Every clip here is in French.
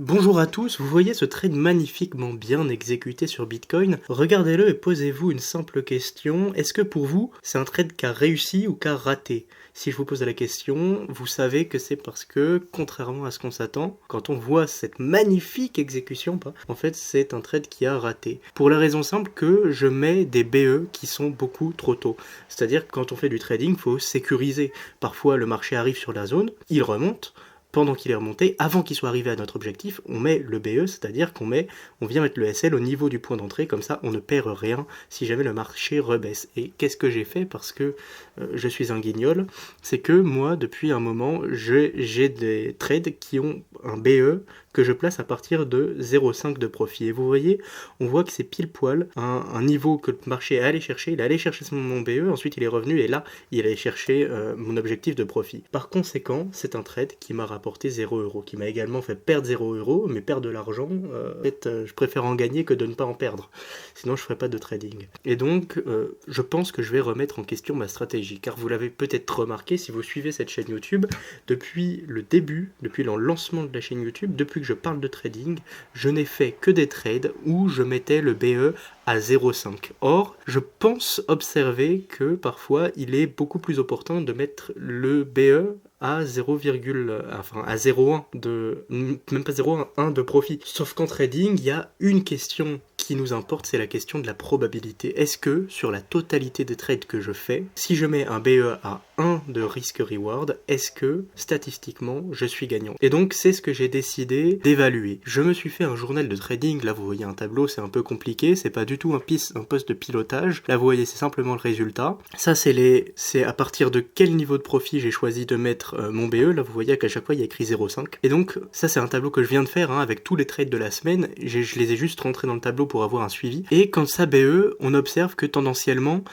Bonjour à tous, vous voyez ce trade magnifiquement bien exécuté sur Bitcoin? Regardez-le et posez-vous une simple question, est-ce que pour vous, c'est un trade qui a réussi ou qui a raté? Si je vous pose la question, vous savez que c'est parce que, contrairement à ce qu'on s'attend, quand on voit cette magnifique exécution, en fait c'est un trade qui a raté. Pour la raison simple que je mets des BE qui sont beaucoup trop tôt. C'est-à-dire que quand on fait du trading, il faut sécuriser. Parfois le marché arrive sur la zone, il remonte, pendant qu'il est remonté, avant qu'il soit arrivé à notre objectif, on met le BE, c'est-à-dire on vient mettre le SL au niveau du point d'entrée, comme ça on ne perd rien si jamais le marché rebaisse. Et qu'est-ce que j'ai fait parce que je suis un guignol? C'est que moi, depuis un moment, j'ai des trades qui ont un BE que je place à partir de 0,5 de profit. Et vous voyez, on voit que c'est pile poil un niveau que le marché est allé chercher. Il est allé chercher mon BE, ensuite il est revenu et là, il est allé chercher mon objectif de profit. Par conséquent, c'est un trade qui m'a rapporté 0€, qui m'a également fait perdre 0€, mais perdre de l'argent, en fait, je préfère en gagner que de ne pas en perdre. Sinon, je ferai pas de trading. Et donc, je pense que je vais remettre en question ma stratégie, car vous l'avez peut-être remarqué si vous suivez cette chaîne YouTube, depuis le début, depuis le lancement de la chaîne YouTube, depuis que je parle de trading, je n'ai fait que des trades où je mettais le BE à 0,5. Or, je pense observer que parfois, il est beaucoup plus opportun de mettre le BE à 0,1 de, même pas 0,1 de profit. Sauf qu'en trading, il y a une question qui nous importe, c'est la question de la probabilité. Est-ce que, sur la totalité des trades que je fais, si je mets un BE à 1 de risk-reward, est-ce que, statistiquement, je suis gagnant? Et donc, c'est ce que j'ai décidé d'évaluer. Je me suis fait un journal de trading, là vous voyez un tableau, c'est un peu compliqué, c'est pas du tout un poste de pilotage, là vous voyez c'est simplement le résultat. Ça c'est à partir de quel niveau de profit j'ai choisi de mettre mon BE, là vous voyez qu'à chaque fois il y a écrit 0,5. Et donc, ça c'est un tableau que je viens de faire, avec tous les trades de la semaine, je les ai juste rentrés dans le tableau pour avoir un suivi. Et quand ça BE, on observe que tendanciellement,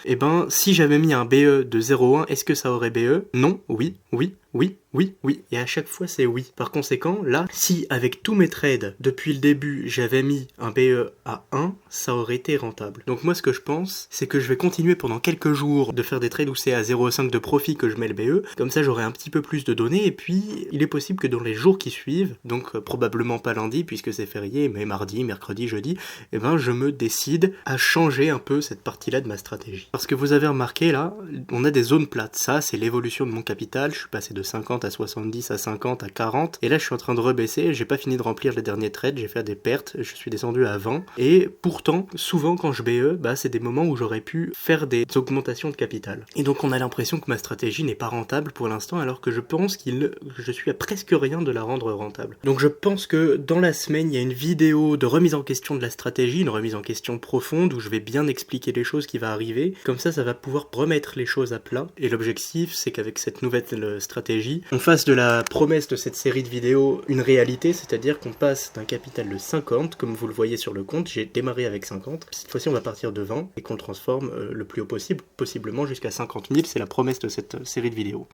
si j'avais mis un BE de 0,1, est-ce que ça aurait BE? Non, oui, oui, oui, oui, oui, et à chaque fois c'est oui. Par conséquent, là, si avec tous mes trades, depuis le début, j'avais mis un BE à 1, ça aurait été rentable. Donc moi ce que je pense, c'est que je vais continuer pendant quelques jours de faire des trades où c'est à 0,5 de profit que je mets le BE, comme ça j'aurai un petit peu plus de données, et puis il est possible que dans les jours qui suivent, donc probablement pas lundi puisque c'est férié, mais mardi, mercredi, jeudi, je me décide à changer un peu cette partie-là de ma stratégie. Parce que vous avez remarqué là, on a des zones plates, ça c'est l'évolution de mon capital, je suis passé de 50 à 70 à 50 à 40, et là je suis en train de rebaisser, j'ai pas fini de remplir les derniers trades, j'ai fait des pertes, je suis descendu à 20, et pourtant, souvent quand je BE, c'est des moments où j'aurais pu faire des augmentations de capital. Et donc on a l'impression que ma stratégie n'est pas rentable pour l'instant, alors que je pense que je suis à presque rien de la rendre rentable. Donc je pense que dans la semaine, il y a une vidéo de remise en question de la stratégie, une remise en question profonde, où je vais bien expliquer les choses qui vont arriver, comme ça va pouvoir remettre les choses à plat, et l'objectif c'est qu'avec cette nouvelle stratégie, on fasse de la promesse de cette série de vidéos une réalité, c'est-à-dire qu'on passe d'un capital de 50, comme vous le voyez sur le compte, j'ai démarré avec 50, cette fois-ci on va partir de 20, et qu'on le transforme le plus haut possible, possiblement jusqu'à 50 000, c'est la promesse de cette série de vidéos.